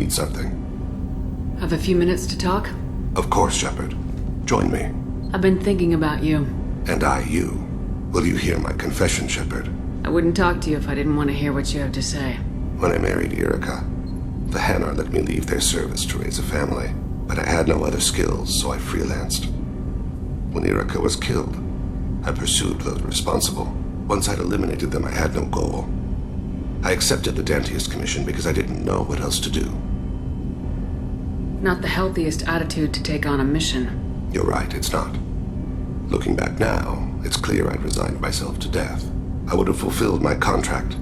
need something? Have a few minutes to talk? Of course, Shepard. Join me. I've been thinking about you. And I you. Will you hear my confession, Shepard? I wouldn't talk to you if I didn't want to hear what you have to say. When I married Erica, the Hanar let me leave their service to raise a family, but I had no other skills, so I freelanced. When Erica was killed, I pursued those responsible. Once I'd eliminated them, I had no goal. I accepted the Danteist commission because I didn't know what else to do. Not the healthiest attitude to take on a mission. You're right, it's not. Looking back now, it's clear I'd resigned myself to death. I would have fulfilled my contract.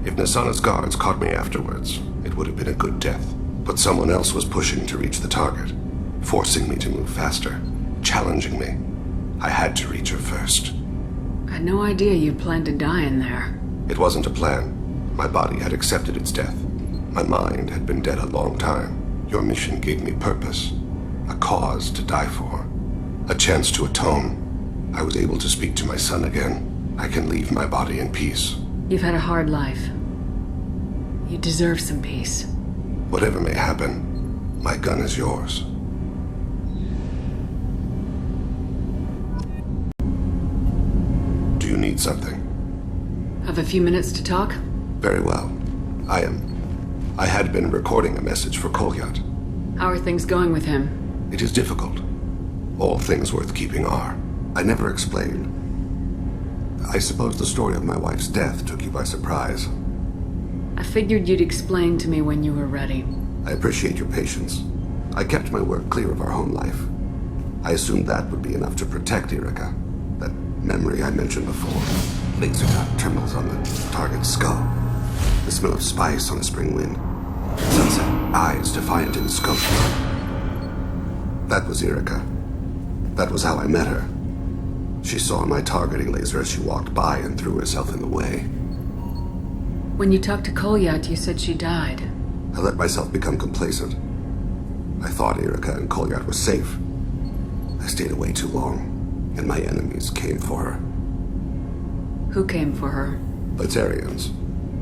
If Nasana's guards caught me afterwards, it would have been a good death. But someone else was pushing to reach the target, forcing me to move faster, challenging me. I had to reach her first. I had no idea you planned to die in there. It wasn't a plan. My body had accepted its death. My mind had been dead a long time. Your mission gave me purpose, a cause to die for, a chance to atone. I was able to speak to my son again. I can leave my body in peace. You've had a hard life. You deserve some peace. Whatever may happen, my gun is yours. Do you need something? Have a few minutes to talk? Very well. I had been recording a message for Kolyat. How are things going with him? It is difficult. All things worth keeping are. I never explained. I suppose the story of my wife's death took you by surprise. I figured you'd explain to me when you were ready. I appreciate your patience. I kept my work clear of our home life. I assumed that would be enough to protect Erica. That memory I mentioned before. Laser dot trembles on the target's skull. The smell of spice on a spring wind. Sunset eyes defiant in the scope. That was Erica. That was how I met her. She saw my targeting laser as she walked by and threw herself in the way. When you talked to Kolyat, you said she died. I let myself become complacent. I thought Erica and Kolyat were safe. I stayed away too long, and my enemies came for her. Who came for her? Batarians.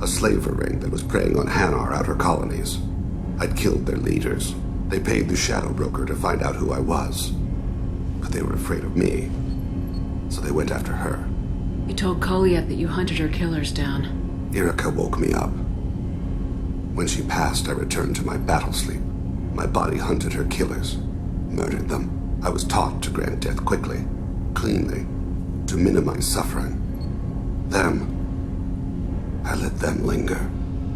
A slaver ring that was preying on Hanar outer colonies. I'd killed their leaders. They paid the shadow broker to find out who I was. But they were afraid of me, so they went after her. You told Kolyat that you hunted her killers down. Erica woke me up. When she passed, I returned to my battle sleep. My body hunted her killers, murdered them. I was taught to grant death quickly, cleanly, to minimize suffering. I let them linger.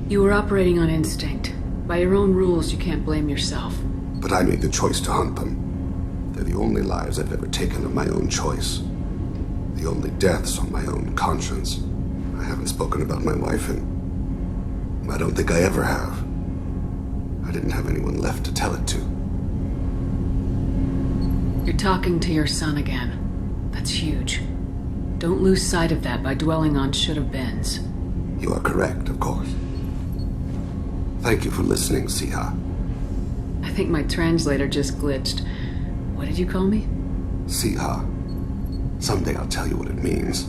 You were operating on instinct. By your own rules, you can't blame yourself. But I made the choice to hunt them. They're the only lives I've ever taken of my own choice. The only deaths on my own conscience. I haven't spoken about my wife, and I don't think I ever have. I didn't have anyone left to tell it to. You're talking to your son again. That's huge. Don't lose sight of that by dwelling on should-have-beens. You are correct, of course. Thank you for listening, Siha. I think my translator just glitched. What did you call me? Siha. Someday I'll tell you what it means.